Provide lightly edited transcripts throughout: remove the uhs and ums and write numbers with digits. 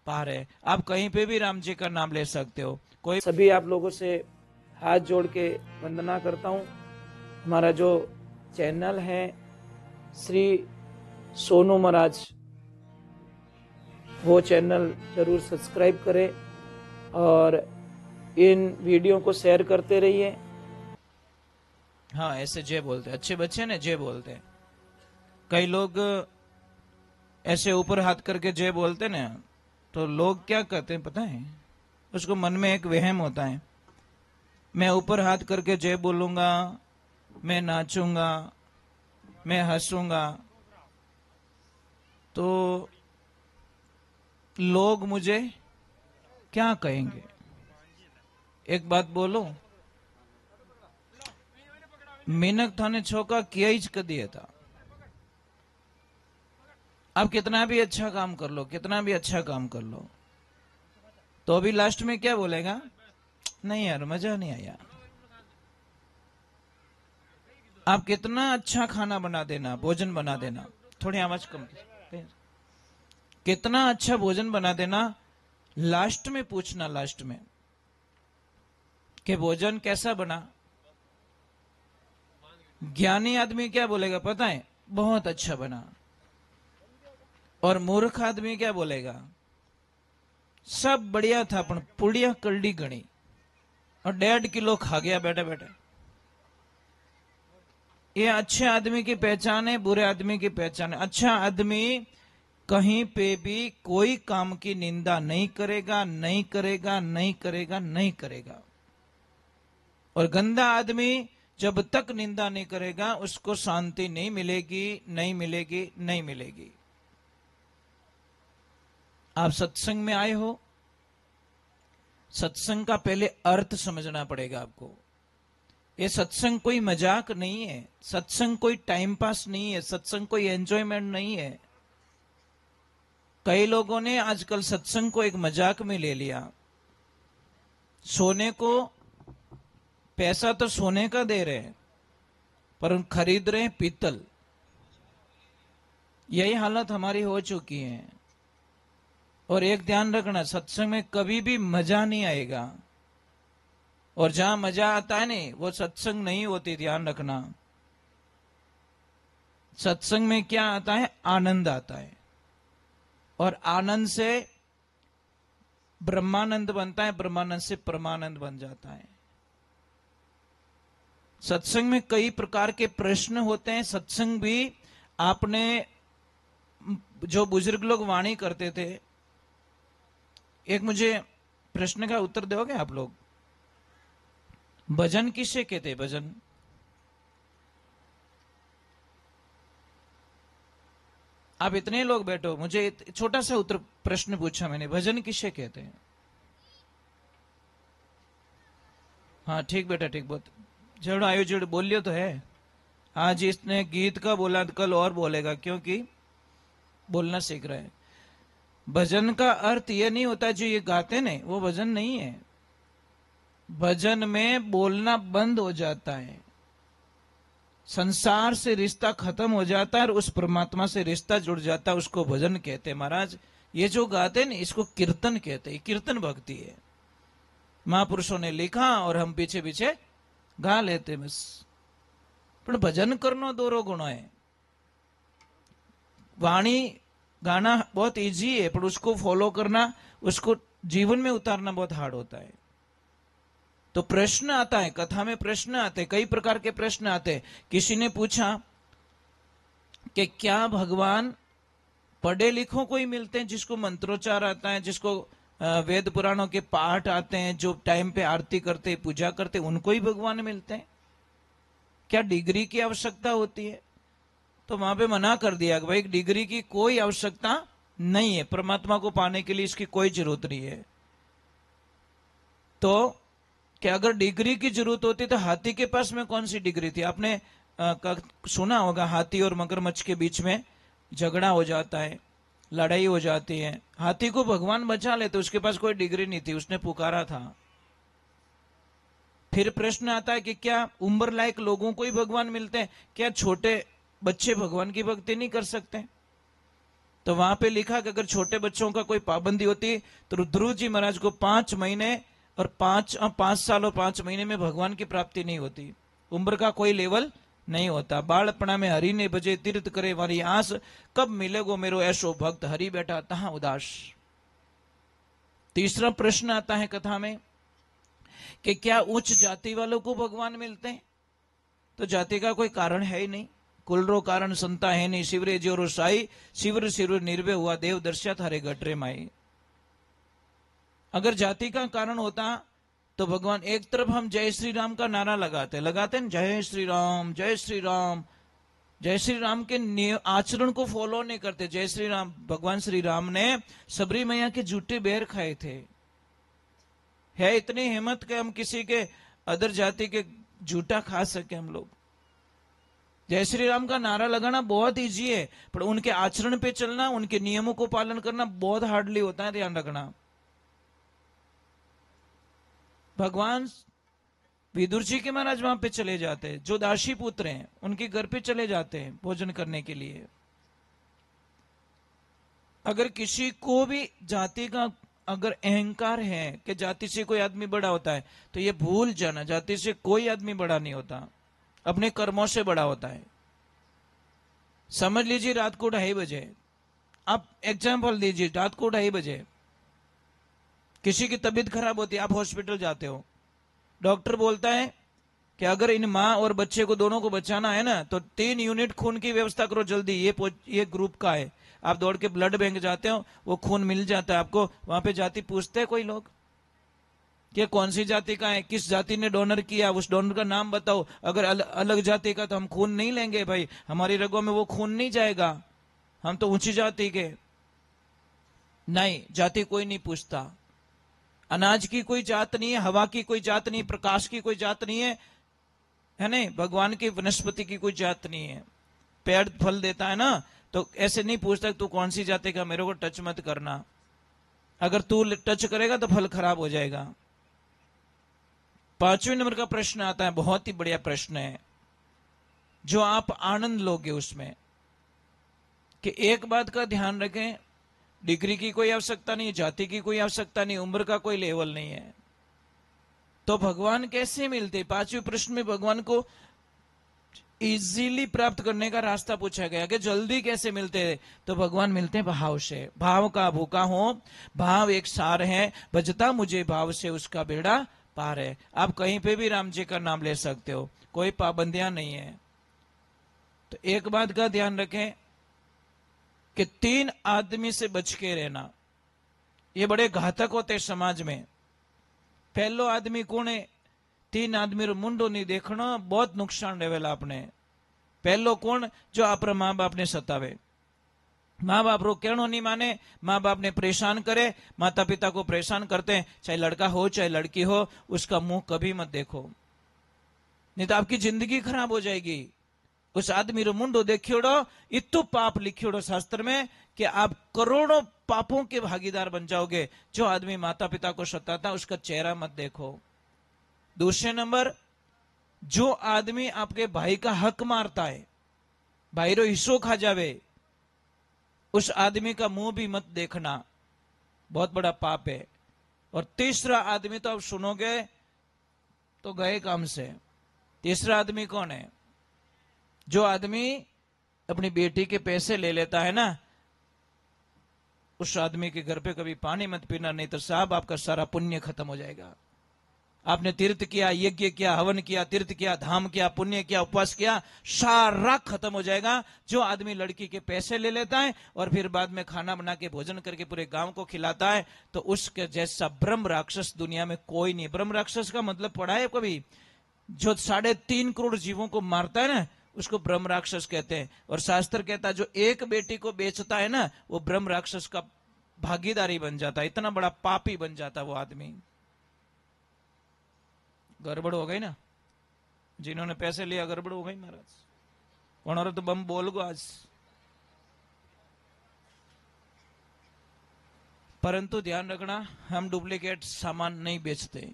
पा रहे हैं। आप कहीं पे भी राम जी का नाम ले सकते हो। कोई सभी आप लोगों से हाथ जोड़ के वंदना करता हूँ। हमारा जो चैनल है श्री सोनू महाराज, वो चैनल जरूर सब्सक्राइब करें और इन वीडियो को शेयर करते रहिए। हाँ, ऐसे जय बोलते हैं, अच्छे बच्चे ने जय बोलते हैं। कई लोग ऐसे ऊपर हाथ करके जय बोलते ना, तो लोग क्या कहते हैं पता है, उसको मन में एक वहम होता है, मैं ऊपर हाथ करके जय बोलूंगा, मैं नाचूंगा, मैं हंसूंगा, तो लोग मुझे क्या कहेंगे। एक बात बोलो, मेहनत थाने छोका किया ही कर दिया था। आप कितना भी अच्छा काम कर लो, कितना भी अच्छा काम कर लो, तो अभी लास्ट में क्या बोलेगा, नहीं यार मजा नहीं आया। आप कितना अच्छा खाना बना देना, भोजन बना देना, थोड़ी आवाज कम, कितना अच्छा भोजन बना देना, लास्ट में पूछना, लास्ट में कि भोजन कैसा बना। ज्ञानी आदमी क्या बोलेगा पता है, बहुत अच्छा बना। और मूर्ख आदमी क्या बोलेगा, सब बढ़िया था पण पुड़िया कल्डी गणी और 1.5 किलो खा गया बैठे बैठे। ये अच्छे आदमी की पहचान है, बुरे आदमी की पहचान है। अच्छा आदमी कहीं पे भी कोई काम की निंदा नहीं करेगा, नहीं करेगा, नहीं करेगा, नहीं करेगा। और गंदा आदमी जब तक निंदा नहीं करेगा उसको शांति नहीं मिलेगी, नहीं मिलेगी, नहीं मिलेगी। आप सत्संग में आए हो, सत्संग का पहले अर्थ समझना पड़ेगा आपको। ये सत्संग कोई मजाक नहीं है, सत्संग कोई टाइम पास नहीं है, सत्संग कोई एंजॉयमेंट नहीं है। कई लोगों ने आजकल सत्संग को एक मजाक में ले लिया। सोने को पैसा तो सोने का दे रहे हैं, पर उन खरीद रहे हैं पीतल। यही हालत हमारी हो चुकी है। और एक ध्यान रखना, सत्संग में कभी भी मजा नहीं आएगा, और जहां मजा आता है नहीं वो सत्संग नहीं होती, ध्यान रखना। सत्संग में क्या आता है, आनंद आता है, और आनंद से ब्रह्मानंद बनता है, ब्रह्मानंद से परमानंद बन जाता है। सत्संग में कई प्रकार के प्रश्न होते हैं। सत्संग भी आपने, जो बुजुर्ग लोग वाणी करते थे, एक मुझे प्रश्न का उत्तर दोगे आप लोग, भजन किसे कहते, भजन? आप इतने लोग बैठो, मुझे छोटा सा उत्तर प्रश्न पूछा मैंने, भजन किसे कहते हैं? हाँ ठीक बेटा ठीक, बहुत जड़ आयो जड़ बोलियो तो है। आज इसने गीत का बोला, कल और बोलेगा, क्योंकि बोलना सीख रहा है। भजन का अर्थ यह नहीं होता जो ये गाते नहीं, वो भजन नहीं है। भजन में बोलना बंद हो जाता है, संसार से रिश्ता खत्म हो जाता है और उस परमात्मा से रिश्ता जुड़ जाता है, उसको भजन कहते हैं। महाराज ये जो गाते हैं इसको कीर्तन कहते हैं, कीर्तन भक्ति है। महापुरुषों ने लिखा और हम पीछे पीछे गा लेते बस। पर भजन करना दोरो गुण है। वाणी गाना बहुत इजी है, पर उसको फॉलो करना, उसको जीवन में उतारना बहुत हार्ड होता है। तो प्रश्न आता है, कथा में प्रश्न आते, कई प्रकार के प्रश्न आते। किसी ने पूछा कि क्या भगवान पढ़े लिखों को ही मिलते हैं, जिसको मंत्रोच्चार आता है, जिसको वेद पुराणों के पाठ आते हैं, जो टाइम पे आरती करते, पूजा करते, उनको ही भगवान मिलते हैं? क्या डिग्री की आवश्यकता होती है? तो वहां पे मना कर दिया कि भाई डिग्री की कोई आवश्यकता नहीं है, परमात्मा को पाने के लिए इसकी कोई जरूरत नहीं है। तो कि अगर डिग्री की जरूरत होती तो हाथी के पास में कौन सी डिग्री थी? आपने सुना होगा, हाथी और मगरमच्छ के बीच में झगड़ा हो जाता है, लड़ाई हो जाती है, हाथी को भगवान बचा लेते, उसके पास कोई डिग्री नहीं थी, उसने पुकारा था। फिर प्रश्न आता है कि क्या उम्र लायक लोगों को ही भगवान मिलते हैं? क्या छोटे बच्चे भगवान की भक्ति नहीं कर सकते? तो वहां पे लिखा कि अगर छोटे बच्चों का कोई पाबंदी होती तो ध्रुव जी महाराज को 5 महीने और 5 साल और 5 महीने में भगवान की प्राप्ति नहीं होती। उम्र का कोई लेवल नहीं होता। बालपणा में हरि ने भजे तीर्थ करे वाली आस, कब मिलेगो मेरो ऐसो भक्त, हरि बैठा तहां उदास। तीसरा प्रश्न आता है कथा में कि क्या उच्च जाति वालों को भगवान मिलते हैं? तो जाति का कोई कारण है ही नहीं। कुलरो कारण संता है नहीं, शिवरे जोरो साई, शिवर शिवर निर्भय हुआ देव दर्शा थारे गटरे माई। अगर जाति का कारण होता तो भगवान, एक तरफ हम जय श्री राम का नारा लगाते न, जय श्री राम जय श्री राम, जय श्री राम के आचरण को फॉलो नहीं करते। जय श्री राम, भगवान श्री राम ने सबरी मैया के जूठे बेर खाए थे। है इतनी हिम्मत कि हम किसी के अदर जाति के जूठा खा सके हम लोग? जय श्री राम का नारा लगाना बहुत इजी है, पर उनके आचरण पे चलना, उनके नियमों को पालन करना बहुत हार्डली होता है। ध्यान रखना। भगवान विदुर जी के महाराज वहां पे चले जाते हैं, जो दासी पुत्र हैं उनके घर पे चले जाते हैं भोजन करने के लिए। अगर किसी को भी जाति का अगर अहंकार है कि जाति से कोई आदमी बड़ा होता है, तो ये भूल जाना, जाति से कोई आदमी बड़ा नहीं होता, अपने कर्मों से बड़ा होता है। समझ लीजिए रात को 2:30 बजे, आप एग्जाम्पल दीजिए, रात को 2:30 बजे किसी की तबीयत खराब होती है, आप हॉस्पिटल जाते हो, डॉक्टर बोलता है कि अगर इन माँ और बच्चे को दोनों को बचाना है ना, तो 3 यूनिट खून की व्यवस्था करो जल्दी, ये ग्रुप का है। आप दौड़ के ब्लड बैंक जाते हो, वो खून मिल जाता है आपको। वहां पे जाति पूछते हैं कोई लोग कि कौन सी जाति का है, किस जाति ने डोनर किया, उस डोनर का नाम बताओ। अगर अलग जाति का तो हम खून नहीं लेंगे भाई, हमारी रगों में वो खून नहीं जाएगा, हम तो ऊंची जाति के। नहीं, जाति कोई नहीं पूछता। अनाज की कोई जात नहीं है, हवा की कोई जात नहीं, प्रकाश की कोई जात नहीं है नहीं, भगवान की वनस्पति की कोई जात नहीं है। पेड़ फल देता है ना, तो ऐसे नहीं पूछता तू कौन सी जाति का, मेरे को टच मत करना, अगर तू टच करेगा तो फल खराब हो जाएगा। 5वें नंबर का प्रश्न आता है, बहुत ही बढ़िया प्रश्न है, जो आप आनंद लोगे उसमें, कि एक बात का ध्यान रखें, डिग्री की कोई आवश्यकता नहीं, जाति की कोई आवश्यकता नहीं, उम्र का कोई लेवल नहीं है, तो भगवान कैसे मिलते? 5वें प्रश्न में भगवान को इजीली प्राप्त करने का रास्ता पूछा गया कि जल्दी कैसे मिलते हैं? तो भगवान मिलते हैं भाव से। भाव का भूखा हो, भाव एक सार है, भजता मुझे भाव से उसका बेड़ा पार है। आप कहीं पे भी राम जी का नाम ले सकते हो, कोई पाबंदियां नहीं है। तो एक बात का ध्यान रखें कि 3 आदमी से बच के रहना, ये बड़े घातक होते हैं समाज में। पहलो आदमी कौन है? 3 आदमी मुंडो नहीं देखना, बहुत नुकसान रहेला आपने। पहलो कौन? जो अपना माँ बाप ने सतावे, माँ बाप रो कहनो नहीं माने, माँ बाप ने परेशान करे, माता पिता को परेशान करते हैं, चाहे लड़का हो चाहे लड़की हो, उसका मुंह कभी मत देखो, नहीं तो आपकी जिंदगी खराब हो जाएगी। उस आदमी रो मुंडो देखियोड़ो, इतो पाप लिखियोड़ो शास्त्र में कि आप करोड़ों पापों के भागीदार बन जाओगे। जो आदमी माता पिता को सताता, उसका चेहरा मत देखो। दूसरे नंबर, जो आदमी आपके भाई का हक मारता है, भाई रो हिस्सों खा जावे, उस आदमी का मुंह भी मत देखना, बहुत बड़ा पाप है। और तीसरा आदमी तो आप सुनोगे तो गए काम से। तीसरा आदमी कौन है? जो आदमी अपनी बेटी के पैसे ले लेता है ना, उस आदमी के घर पे कभी पानी मत पीना, नहीं तो साहब आपका सारा पुण्य खत्म हो जाएगा। आपने तीर्थ किया, यज्ञ किया, हवन किया, तीर्थ किया, धाम किया, पुण्य किया, उपवास किया, सारा खत्म हो जाएगा। जो आदमी लड़की के पैसे ले लेता है और फिर बाद में खाना बना के भोजन करके पूरे गांव को खिलाता है, तो उसके जैसा ब्रह्म राक्षस दुनिया में कोई नहीं। ब्रह्म राक्षस का मतलब पढ़ा है कभी? जो 3.5 करोड़ जीवों को मारता है ना, उसको ब्रह्म राक्षस कहते हैं। और शास्त्र कहता है जो एक बेटी को बेचता है ना, वो ब्रह्म राक्षस का भागीदारी बन जाता है, इतना बड़ा पापी बन जाता है वो आदमी। गड़बड़ हो गई ना, जिन्होंने पैसे लिया गड़बड़ हो गई महाराज। कौन और तो बम बोल गो आज। परंतु ध्यान रखना, हम डुप्लीकेट सामान नहीं बेचते,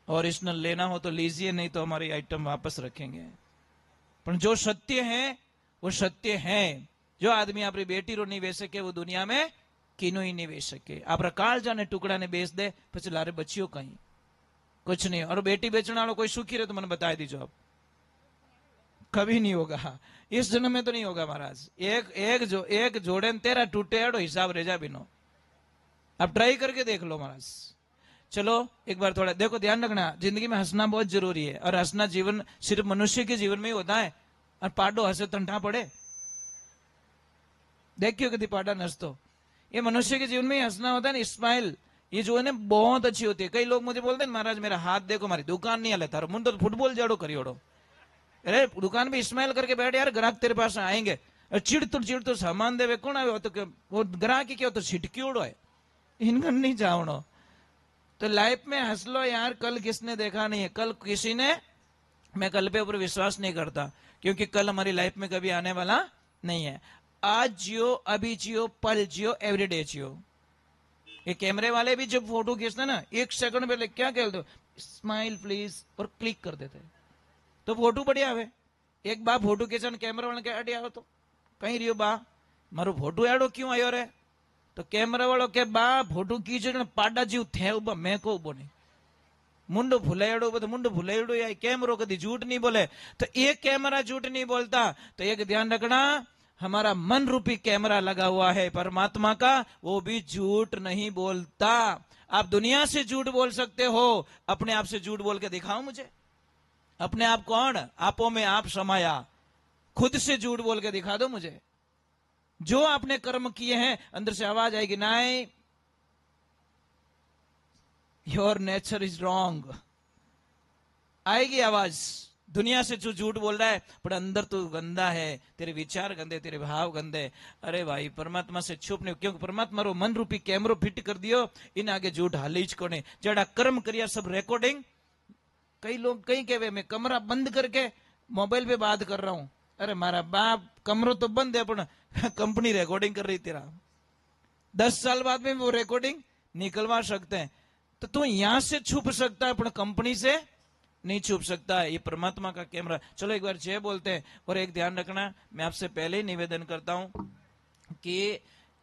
और इसने लेना हो तो लीजिए, नहीं तो हमारी आइटम वापस रखेंगे। पर जो सत्य है वो सत्य है। जो आदमी अपनी बेटी रो नहीं बेच सके वो दुनिया में कीनो ही नहीं बेच सके। आप काल जाने टुकड़ा ने बेच दे પછી લારે બચ્યો કઈ कुछ नहीं। और बेटी बेचने वालों कोई सुखी रहे तो मैंने बता दीजिए आप, कभी नहीं होगा, इस जन्म में तो नहीं होगा महाराज। एक जोड़े तेरा टूटे एडो हिसाब रेजा बिनो, आप ट्राई करके देख लो महाराज। चलो एक बार थोड़ा देखो, ध्यान रखना, जिंदगी में हंसना बहुत जरूरी है, और हंसना जीवन सिर्फ मनुष्य के जीवन में ही होता है। और पाडो हंसे तंठा पड़े, देखियो कभी पाडा नसतो, ये मनुष्य के जीवन में ही हंसना होता है ना। स्माइल ये जो है ना बहुत अच्छी होती है। कई लोग मुझे बोलते हैं महाराज मेरा हाथ देखो, हमारी दुकान नहीं हले थारो मुन तो फुटबॉल जड़ो करियोड़ो। अरे दुकान में स्माइल करके बैठ यार, ग्राहक तेरे पास आएंगे। चिड़ तो सामान देवे कौन आवे, तो वो ग्राहक ही क्या तो छिटकियोड़ो है, इनका नहीं जावड़ो। तो लाइफ में हंस लो यार, कल किसने देखा नहीं है, कल किसी ने, मैं कल पे ऊपर विश्वास नहीं करता, क्योंकि कल हमारी लाइफ में कभी आने वाला नहीं है। आज जियो, अभी जियो, पल जियो, एवरीडे जियो। ये कैमरे वाले भी जब फोटो खींचते ना, एक सेकंड पहले क्या कहते हो, स्माइल प्लीज, और क्लिक कर देते, तो फोटो बढ़िया आवे। एक बार फोटो खींचा कैमरा वाले के अड़ी आओ तो कहीं रियो बा मारो फोटो एडो क्यों आयो रे, तो कैमरा वालों के बा फोटो खींचे पाडा जीव थे उबा, मैं को उबो नहीं, मुंडो भुलाइडो तो मुंडो भुलाइडो, या कैमरो कभी झूठ नहीं बोले, तो एक कैमरा झूठ नहीं बोलता। तो एक ध्यान रखना, हमारा मन रूपी कैमरा लगा हुआ है परमात्मा का, वो भी झूठ नहीं बोलता। आप दुनिया से झूठ बोल सकते हो, अपने आप से झूठ बोल के दिखाओ मुझे। अपने आप कौन, आपो में आप समाया, खुद से झूठ बोल के दिखा दो मुझे। जो आपने कर्म किए हैं, अंदर से आवाज आएगी, नहीं योर नेचर इज रॉन्ग, आएगी आवाज। दुनिया से जो झूठ बोल रहा है पर अंदर तो गंदा है, तेरे विचार गंदे, तेरे भाव गंदे। अरे भाई परमात्मा से छुप नहीं, क्योंकि परमात्मा रो मन रूपी कैमरो फिट कर दियो, इन आगे झूठ हाली ज कोने। जड़ा कर्म करिया सब रिकॉर्डिंग। कई लोग कहीं कहे मैं कमरा बंद करके मोबाइल पे बात कर रहा हूं, अरे मारा बाप कमरो तो बंद है पर कंपनी रिकॉर्डिंग कर रही तेरा, 10 साल बाद में वो रिकॉर्डिंग निकलवा सकते हैं। तो तू यहां से छुप सकता है पर कंपनी से नहीं छुप सकता है, ये परमात्मा का कैमरा। चलो एक बार जय बोलते हैं। और एक ध्यान रखना, मैं आपसे पहले ही निवेदन करता हूं कि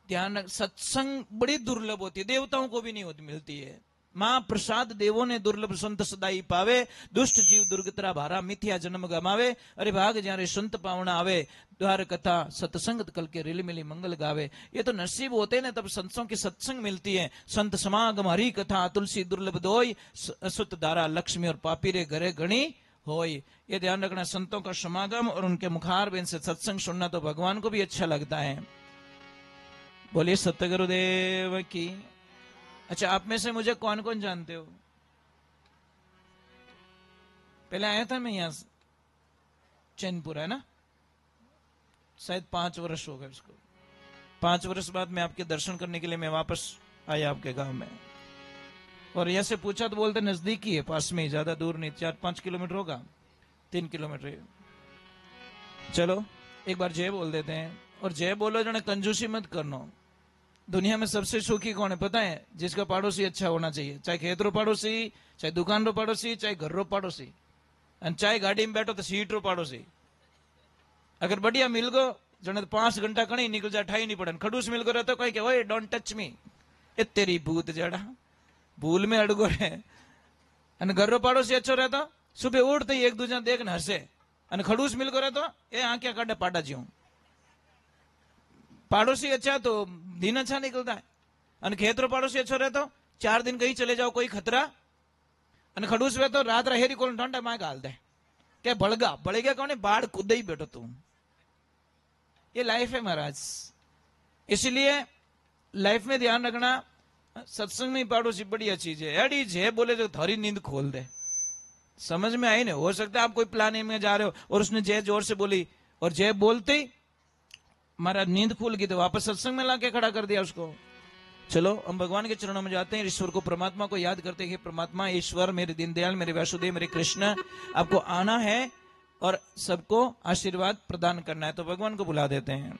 ध्यान, सत्संग बड़ी दुर्लभ होती है, देवताओं को भी नहीं होती, मिलती है। मां प्रसाद देवो ने दुर्लभ संत सदाई पावे, दुष्ट जीव दुर्गतरा भारा मिथ्या जन्म गमावे। अरे भाग ज्यारे संत पावना आवे, द्वार कथा सत्संग कल के रिल मिली मंगल गावे। ये तो नसीब होते ना तब संतों की सत्संग मिलती है। संत समागम हरि कथा तुलसी दुर्लभ दोई, सुत धारा लक्ष्मी और पापी रे घरे गणी होई। ये ध्यान रखना, संतों का समागम और उनके मुखार बिन से सत्संग सुनना तो भगवान को भी अच्छा लगता है। बोलिए सत्य गुरुदेव की। अच्छा, आप में से मुझे कौन कौन जानते हो? पहले आया था मैं यहां चैनपुर, है ना, शायद 5 वर्ष हो गए उसको। 5 वर्ष बाद मैं आपके दर्शन करने के लिए मैं वापस आया आपके गांव में। और यहां से पूछा तो बोलते नजदीक ही है, पास में ही, ज्यादा दूर नहीं, 4-5 किलोमीटर होगा, 3 किलोमीटर। चलो एक बार जय बोल देते हैं। और जय बोलो जने कंजूसी मत करना। दुनिया में सबसे सुखी कौन है पता है? जिसका पड़ोसी अच्छा होना चाहिए, चाहे खेत रो पड़ोसी, चाहे दुकान रो पड़ोसी, चाहे घर रो पड़ोसी, चाहे गाड़ी में बैठो तो सीट रो पड़ोसी। अगर बढ़िया मिल गो जने तो 5 घंटा कहीं निकल जाए, ठाई नहीं पड़े। खड़ूस मिल गो रहता कोई के ओए डोंट टच मी, ए तेरी भूत जड़ा भूल में अड़गो रहे। घर रो पड़ोसी अच्छो रहता, सुबह उठते ही एक दूसरा देख न हंसे। खड़ूस मिल गो रहता, ए आंखें काटे पाटा ज्यो। पड़ोसी अच्छा तो दिन अच्छा निकलता है। खेतरो पड़ोसी अच्छा रहता, 4 दिन कहीं चले जाओ कोई खतरा। खड़ूस में तो रात रहेरी को ठंडा माँ गाल दे क्या बड़ेगा कौन है, बाढ़ कूद ही बैठो तुम। ये लाइफ है महाराज। इसलिए लाइफ में ध्यान रखना, सत्संग में पड़ोसी बढ़िया चीज है। अड़ी जय बोले तो थारी नींद खोल दे। समझ में आई ना? हो सकता है आप कोई प्लानिंग में जा रहे हो और उसने जय जोर से बोली, और जय बोलते ही हमारा नींद खुल गई तो वापस सत्संग में लाके खड़ा कर दिया उसको। चलो हम भगवान के चरणों में जाते हैं, ईश्वर को, परमात्मा को याद करते हैं। परमात्मा, ईश्वर, मेरे दीनदयाल, मेरे वासुदेव, मेरे कृष्ण, आपको आना है और सबको आशीर्वाद प्रदान करना है। तो भगवान को बुला देते हैं।